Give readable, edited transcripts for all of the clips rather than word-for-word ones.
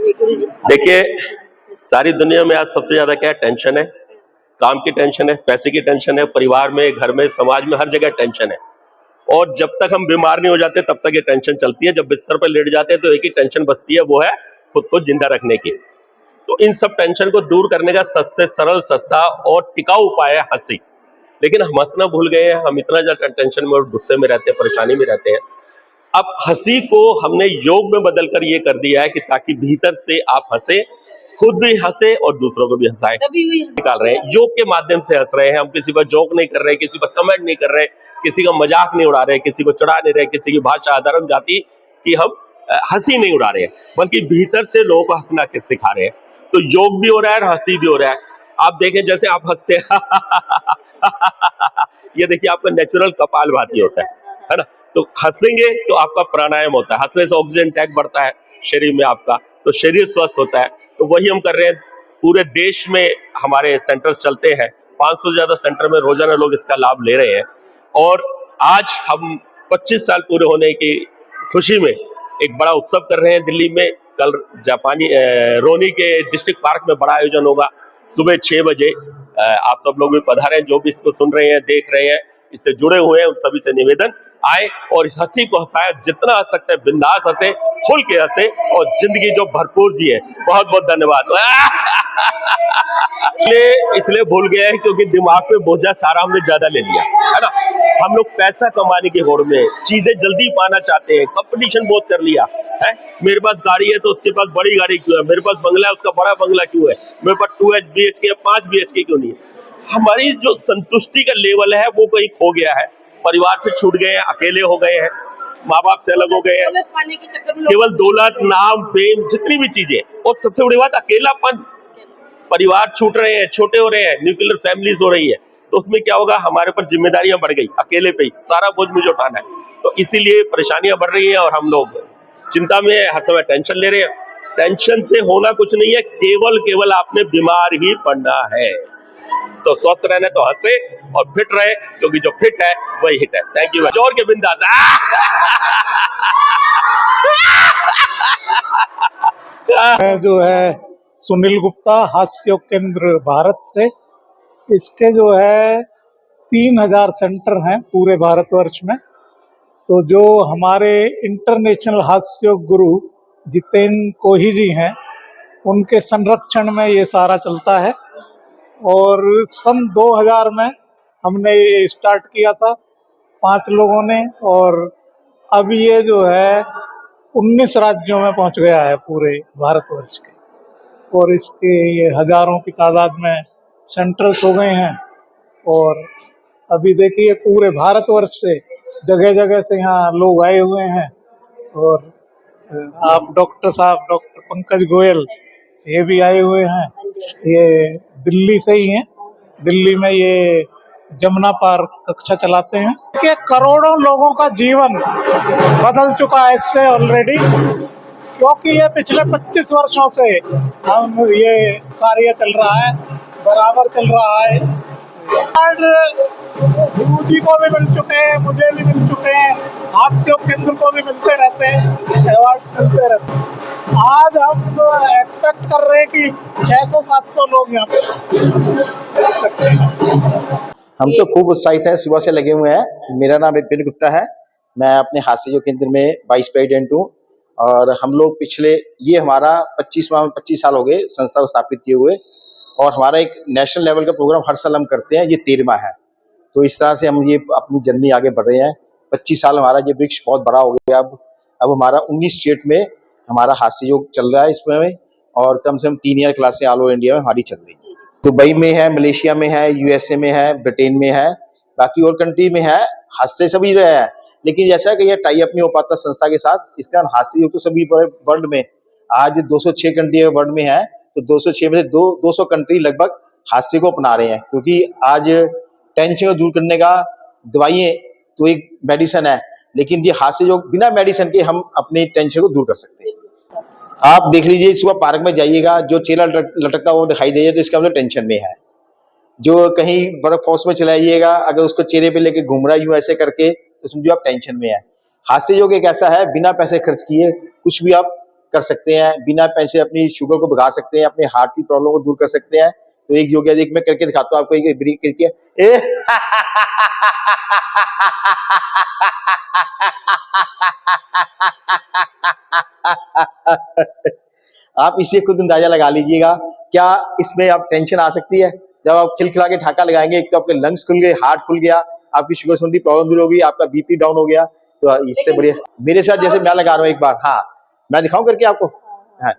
देखिए, सारी दुनिया में आज सबसे ज्यादा क्या है? टेंशन है। काम की टेंशन है, पैसे की टेंशन है, परिवार में, घर में, समाज में, हर जगह टेंशन है। और जब तक हम बीमार नहीं हो जाते तब तक ये टेंशन चलती है। जब बिस्तर पर लेट जाते हैं तो एक ही टेंशन बचती है, वो है खुद को जिंदा रखने की। तो इन सब टेंशन को दूर करने का सबसे सरल, सस्ता और टिकाऊ उपाय है हंसी। लेकिन हम हंसना भूल गए हैं। हम इतना ज्यादा टेंशन में और गुस्से में रहते हैं, परेशानी में रहते हैं। अब हंसी को हमने योग में बदलकर ये कर दिया है कि ताकि भीतर से आप हंसे, खुद भी हंसे और दूसरों को भी हंसाएं। निकाल रहे हैं, योग के माध्यम से हंस रहे हैं। हम किसी पर जोक नहीं कर रहे, किसी पर कमेंट नहीं कर रहे, किसी का मजाक नहीं उड़ा रहे, किसी को चढ़ा नहीं रहे, किसी की भाषा, धर्म, जाति की हम हंसी नहीं उड़ा रहे हैं, बल्कि भीतर से लोगों को हंसना सिखा रहे हैं। तो योग भी हो रहा है और हंसी भी हो रहा है। आप देखें, जैसे आप हंसते हैं ये देखिए, आपका नेचुरल कपालभाति होता है ना? तो हंसेंगे तो आपका प्राणायाम होता है। हंसने से ऑक्सीजन टैंक बढ़ता है शरीर में आपका, तो शरीर स्वस्थ होता है। तो वही हम कर रहे हैं। पूरे देश में हमारे सेंटर्स चलते हैं, 500 से ज्यादा सेंटर में रोजाना लोग इसका लाभ ले रहे हैं। और आज हम 25 साल पूरे होने की खुशी में एक बड़ा उत्सव कर रहे हैं दिल्ली में। कल जापानी रोनी के डिस्ट्रिक्ट पार्क में बड़ा आयोजन होगा सुबह 6 बजे। आप सब लोग भी पधारें, जो भी इसको सुन रहे हैं, देख रहे हैं, इससे जुड़े हुए हैं, उन सभी से निवेदन आए और इस हंसी को हंसाए। जितना हंस सकते हैं बिंदास हंसे, खुल के हंसे और जिंदगी जो भरपूर जिए। बहुत बहुत धन्यवाद। इसलिए भूल गया है क्योंकि दिमाग पे बोझा सारा हमने ज्यादा ले लिया है ना। हम लोग पैसा कमाने की होड़ में चीजें जल्दी पाना चाहते हैं, कंपटीशन बहुत कर लिया है। मेरे पास गाड़ी है तो उसके पास बड़ी गाड़ी क्यों है, मेरे पास बंगला है उसका बड़ा बंगला क्यों है, मेरे पास 2 BHK 5 BHK क्यों नहीं है। हमारी जो संतुष्टि का लेवल है वो कहीं खो गया है। परिवार से छूट गए हैं, अकेले हो गए हैं, माँ बाप से अलग हो गए हैं, केवल दौलत, नाम, फेम, जितनी भी चीजें, और सबसे बड़ी बात अकेलापन। परिवार छूट रहे हैं, छोटे हो रहे हैं, न्यूक्लियर फैमिलीज हो रही है। तो उसमें क्या होगा, हमारे ऊपर जिम्मेदारियां बढ़ गई, अकेले पे ही सारा बोझ मुझे उठाना है। तो इसीलिए परेशानियां बढ़ रही है और हम लोग चिंता में हर समय टेंशन ले रहे हैं। टेंशन से होना कुछ नहीं है, केवल आपने बीमार ही पड़ना है। तो स्वस्थ रहना तो हंसे और फिट रहे, क्योंकि जो फिट है वही हिट है। Thank you. जोर के बिंदास। जो है सुनील गुप्ता, हास्य योग केंद्र भारत से। इसके जो है 3000 सेंटर हैं पूरे भारतवर्ष में। तो जो हमारे इंटरनेशनल हास्य योग गुरु जितेंद्र कोही जी हैं, उनके संरक्षण में ये सारा चलता है। और सन 2000 में हमने ये स्टार्ट किया था 5 लोगों ने, और अब ये जो है 19 राज्यों में पहुंच गया है पूरे भारतवर्ष के। और इसके ये हजारों की तादाद में सेंटर्स हो गए हैं। और अभी देखिए पूरे भारतवर्ष से जगह जगह से यहाँ लोग आए हुए हैं। और आप डॉक्टर साहब, डॉक्टर पंकज गोयल, ये भी आए हुए हैं। ये दिल्ली से ही हैं। दिल्ली में ये जमुना पार्क कक्षा चलाते हैं कि करोड़ों लोगों का जीवन बदल चुका है इससे ऑलरेडी, क्योंकि ये पिछले 25 वर्षों से हम ये कार्य चल रहा है, बराबर चल रहा है। गुरु जी को भी मिल चुके हैं, मुझे भी मिल चुके हैं, हास्य योग केंद्र को भी मिलते रहते हैं, अवार्ड्स मिलते रहते हैं। आज हम एक्सपेक्ट कर रहे हैं कि 600-700 लोग यहाँ पे एक्सपेक्ट करेंगे। हम तो खूब उत्साहित हैं, सुबह से लगे हुए हैं। मेरा नाम विपिन गुप्ता है। मैं अपने हास्य योग केंद्र में वाइस प्रेसिडेंट हूँ। और हम लोग ये हमारा 25 साल हो गए संस्था को स्थापित किए हुए। और हमारा एक नेशनल लेवल का प्रोग्राम हर साल हम करते हैं, ये 13वां है। तो इस तरह से हम ये अपनी जर्नी आगे बढ़ रहे हैं। 25 साल हमारा ये वृक्ष बहुत बड़ा हो गया। अब हमारा 19 स्टेट में हमारा हास्य योग चल रहा है इसमें। और कम से कम 3 ईयर क्लासें ऑल ओवर इंडिया में हमारी चल रही है। दुबई में है, मलेशिया में है, USA में है, ब्रिटेन में है, बाकी और कंट्री में है। हास्य सभी रहे हैं, लेकिन जैसा कि ये टाई अप नहीं हो पाता संस्था के साथ, इसका हास्य योग तो सभी वर्ल्ड में आज 206 कंट्री वर्ल्ड में है। तो 206 में से 200 कंट्री लगभग हास्य को अपना रहे हैं। क्योंकि आज टेंशन को दूर करने का दवाइयाँ तो एक मेडिसिन है, लेकिन ये हास्य योग बिना मेडिसिन के हम अपने टेंशन को दूर कर सकते हैं। आप देख लीजिए, सुबह पार्क में जाइएगा, जो चेहरा लटकता वो दिखाई देगा तो इसका मतलब टेंशन में है। जो कहीं वर्कफोर्स में चलाइएगा, अगर उसको चेहरे पे लेके घूम रहा है ऐसे करके, तो समझो आप टेंशन में है। हास्य योग एक ऐसा है, बिना पैसे खर्च किए कुछ भी आप कर सकते हैं, बिना पेन से अपनी शुगर को भगा सकते हैं, अपने हार्ट की प्रॉब्लम को दूर कर सकते हैं। तो एक योगा देख मैं करके दिखाता हूँ आपको, एक ब्रीक करके आप इसे खुद अंदाजा लगा लीजिएगा, क्या इसमें आप टेंशन आ सकती है? जब आप खिलखिला के ठाका लगाएंगे, एक तो आपके लंग्स खुल गए, हार्ट खुल गया, आपकी शुगर संबंधी प्रॉब्लम दूर होगी, आपका बीपी डाउन हो गया। तो इससे बढ़िया मेरे साथ जैसे मैं लगा रहा हूँ एक बार, हाँ मैं दिखाऊं करके आपको, हाँ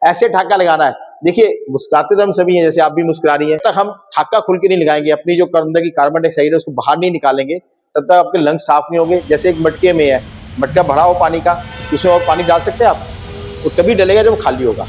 ऐसे ठाका लगाना है। देखिए मुस्कुराते तो हम सभी हैं, जैसे आप भी मुस्कुरा रही हैं। तब तक हम ठाका खुल के नहीं लगाएंगे, अपनी जो अंदर की कार्बन डाइऑक्साइड है उसको बाहर नहीं निकालेंगे, तब तक आपके लंग्स साफ नहीं होंगे। जैसे एक मटके में है, मटका भरा हो पानी का, उसमें और पानी डाल सकते हैं आप, वो तभी डलेगा जब खाली होगा।